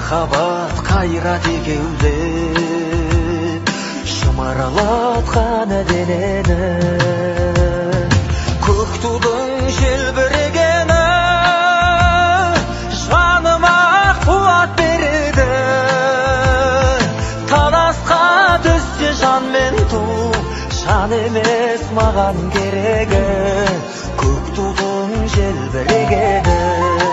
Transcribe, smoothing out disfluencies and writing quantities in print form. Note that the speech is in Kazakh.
махаббат кайра тигеуле шымаралаткан денени көк тудың желбірегені жаныма қуат береді таласқа түссе жан мен ту жан емес маған керегі көк тудың желбірегені